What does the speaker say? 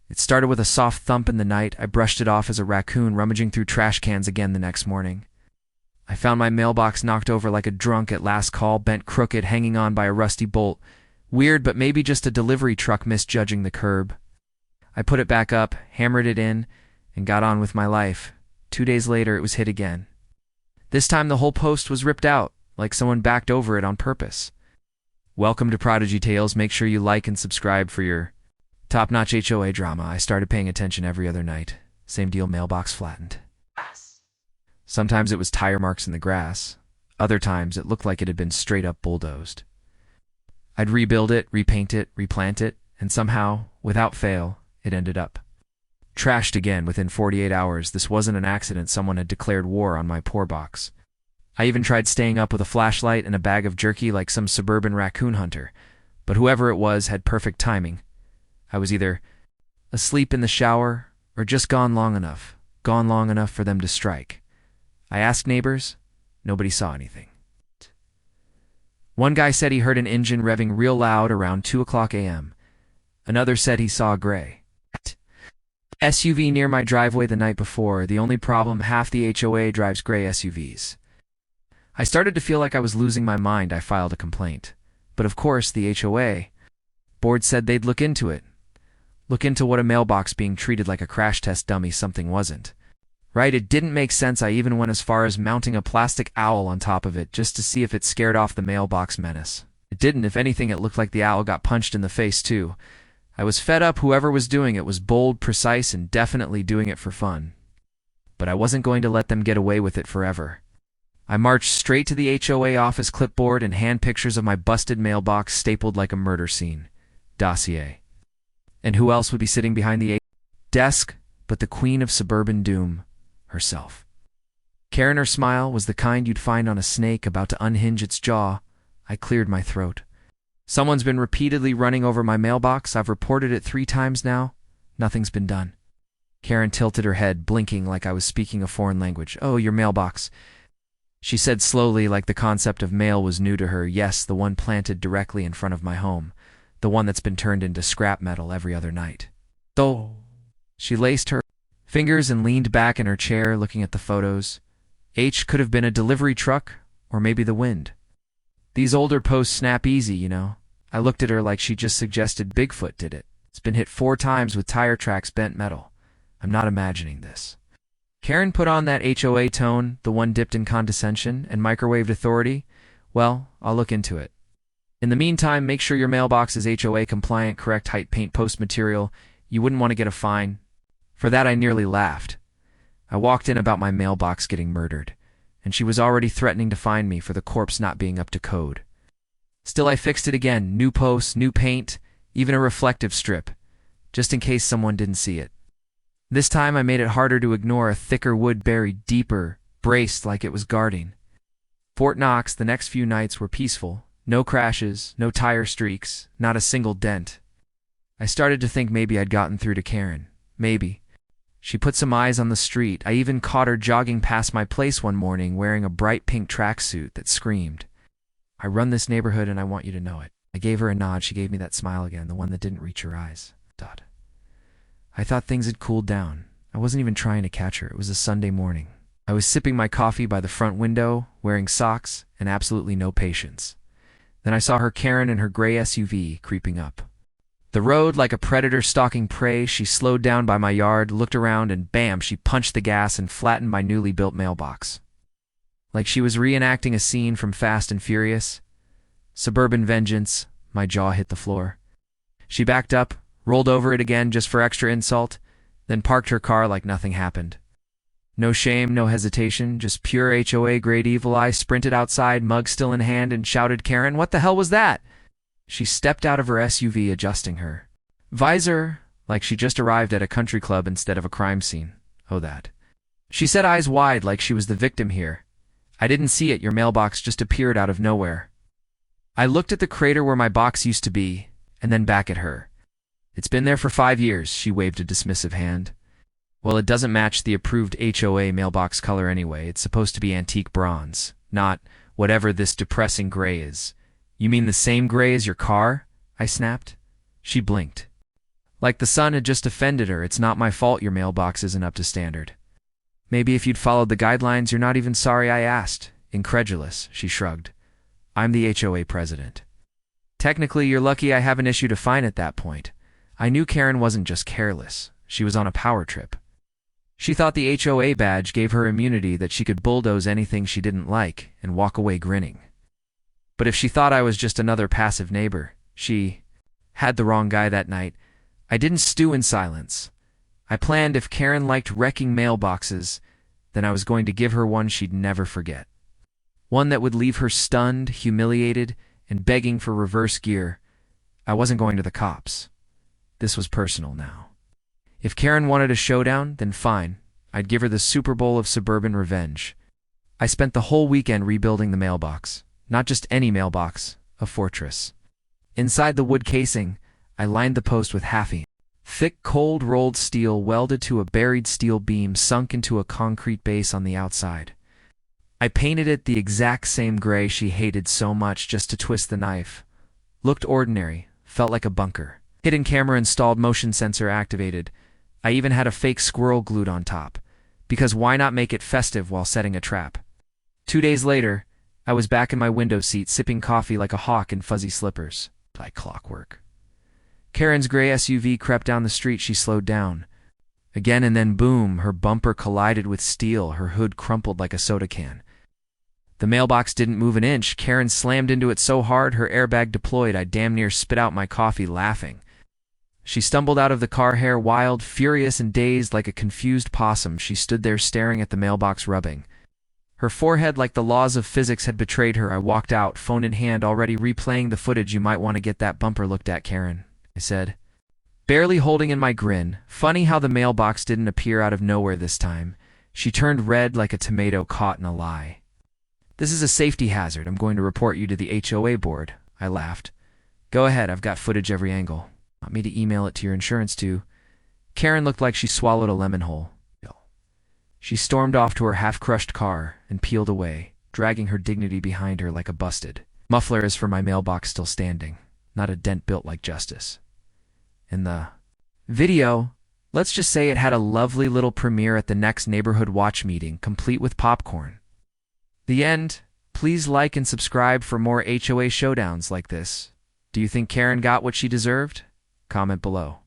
It started with a soft thump in the night. I brushed it off as a raccoon rummaging through trash cans again the next morning. I found my mailbox knocked over like a drunk at last call, bent crooked, hanging on by a rusty bolt. Weird, but maybe just a delivery truck misjudging the curb. I put it back up, hammered it in, and got on with my life. 2 days later, it was hit again. This time the whole post was ripped out, like someone backed over it on purpose. Welcome to Prodigy Tales. Make sure you like and subscribe for your top-notch HOA drama. I started paying attention every other night. Same deal, mailbox flattened. Sometimes it was tire marks in the grass. Other times it looked like it had been straight-up bulldozed. I'd rebuild it, repaint it, replant it, and somehow, without fail, it ended up trashed again within 48 hours. This wasn't an accident. Someone had declared war on my poor box. I even tried staying up with a flashlight and a bag of jerky like some suburban raccoon hunter, but whoever it was had perfect timing. I was either asleep in the shower or just gone long enough for them to strike. I asked neighbors. Nobody saw anything. One guy said he heard an engine revving real loud around 2 o'clock a.m. Another said he saw a gray SUV near my driveway the night before. The only problem, half the HOA drives gray SUVs. I started to feel like I was losing my mind. I filed a complaint. But of course, the HOA board said they'd look into it. Look into what a mailbox being treated like a crash test dummy something wasn't. Right, it didn't make sense. I even went as far as mounting a plastic owl on top of it just to see if it scared off the mailbox menace. It didn't. If anything, it looked like the owl got punched in the face too. I was fed up. Whoever was doing it was bold, precise, and definitely doing it for fun. But I wasn't going to let them get away with it forever. I marched straight to the HOA office, clipboard and hand pictures of my busted mailbox stapled like a murder scene. Dossier. And who else would be sitting behind the desk but the queen of suburban doom herself? Karen. Her smile was the kind you'd find on a snake about to unhinge its jaw. I cleared my throat. Someone's been repeatedly running over my mailbox. I've reported it 3 times now. Nothing's been done. Karen tilted her head, blinking like I was speaking a foreign language. Oh, your mailbox, she said slowly, like the concept of mail was new to her. Yes, the one planted directly in front of my home. The one that's been turned into scrap metal every other night. Though. She laced her fingers and leaned back in her chair, looking at the photos. Could have been a delivery truck, or maybe the wind. These older posts snap easy, you know. I looked at her like she just suggested Bigfoot did it. It's been hit 4 times with tire tracks, bent metal. I'm not imagining this. Karen put on that HOA tone, the one dipped in condescension and microwaved authority. Well, I'll look into it. In the meantime, make sure your mailbox is HOA compliant, correct height, paint, post material. You wouldn't want to get a fine. For that I nearly laughed. I walked in about my mailbox getting murdered, and she was already threatening to fine me for the corpse not being up to code. Still, I fixed it again. New posts, new paint, even a reflective strip, just in case someone didn't see it. This time I made it harder to ignore, a thicker wood buried deeper, braced like it was guarding. Fort Knox. The next few nights were peaceful. No crashes, no tire streaks, not a single dent. I started to think maybe I'd gotten through to Karen. Maybe. She put some eyes on the street. I even caught her jogging past my place one morning wearing a bright pink tracksuit that screamed, "I run this neighborhood and I want you to know it." I gave her a nod. She gave me that smile again, the one that didn't reach her eyes. I thought things had cooled down. I wasn't even trying to catch her. It was a Sunday morning. I was sipping my coffee by the front window, wearing socks and absolutely no patience. Then I saw her, Karen, in her gray SUV, creeping up the road like a predator stalking prey. She slowed down by my yard, looked around, and bam, she punched the gas and flattened my newly built mailbox. Like she was reenacting a scene from Fast and Furious. Suburban vengeance. My jaw hit the floor. She backed up, rolled over it again just for extra insult, then parked her car like nothing happened. No shame, no hesitation, just pure HOA-grade evil. I sprinted outside, mug still in hand, and shouted, "Karen, what the hell was that?" She stepped out of her SUV, adjusting her visor like she just arrived at a country club instead of a crime scene. Oh, that. She said, eyes wide like she was the victim here. "I didn't see it. Your mailbox just appeared out of nowhere." I looked at the crater where my box used to be, and then back at her. "It's been there for 5 years, she waved a dismissive hand. "Well, it doesn't match the approved HOA mailbox color anyway. It's supposed to be antique bronze, not whatever this depressing gray is." "You mean the same gray as your car?" I snapped. She blinked. Like the son had just offended her. It's not my fault your mailbox isn't up to standard. Maybe if you'd followed the guidelines, you're not even sorry I asked. Incredulous, she shrugged. I'm the HOA president. Technically, you're lucky I haven't issued a fine at that point. I knew Karen wasn't just careless. She was on a power trip. She thought the HOA badge gave her immunity, that she could bulldoze anything she didn't like and walk away grinning. But if she thought I was just another passive neighbor, she had the wrong guy that night. I didn't stew in silence. I planned if Karen liked wrecking mailboxes, then I was going to give her one she'd never forget. One that would leave her stunned, humiliated, and begging for reverse gear. I wasn't going to the cops. This was personal now. If Karen wanted a showdown, then fine. I'd give her the Super Bowl of suburban revenge. I spent the whole weekend rebuilding the mailbox. Not just any mailbox, a fortress. Inside the wood casing, I lined the post with half-inch thick, cold rolled steel welded to a buried steel beam sunk into a concrete base on the outside. I painted it the exact same gray she hated so much just to twist the knife. Looked ordinary, felt like a bunker. Hidden camera installed, motion sensor activated. I even had a fake squirrel glued on top. Because why not make it festive while setting a trap? 2 days later, I was back in my window seat sipping coffee like a hawk in fuzzy slippers. Like clockwork. Karen's gray SUV crept down the street. She slowed down. Again, and then boom, her bumper collided with steel. Her hood crumpled like a soda can. The mailbox didn't move an inch. Karen slammed into it so hard her airbag deployed I damn near spit out my coffee laughing. She stumbled out of the car, hair wild, furious and dazed like a confused possum. She stood there staring at the mailbox, rubbing her forehead like the laws of physics had betrayed her. I walked out, phone in hand, already replaying the footage. You might want to get that bumper looked at, Karen, I said, barely holding in my grin. Funny how the mailbox didn't appear out of nowhere this time. She turned red like a tomato caught in a lie. This is a safety hazard. I'm going to report you to the HOA board. I laughed. Go ahead, I've got footage every angle. Want me to email it to your insurance too? Karen looked like she swallowed a lemon whole. She stormed off to her half-crushed car and peeled away, dragging her dignity behind her like a busted muffler. As for my mailbox, still standing, not a dent built like justice. In the video, let's just say it had a lovely little premiere at the next neighborhood watch meeting, complete with popcorn. The end. Please like and subscribe for more HOA showdowns like this. Do you think Karen got what she deserved? Comment below.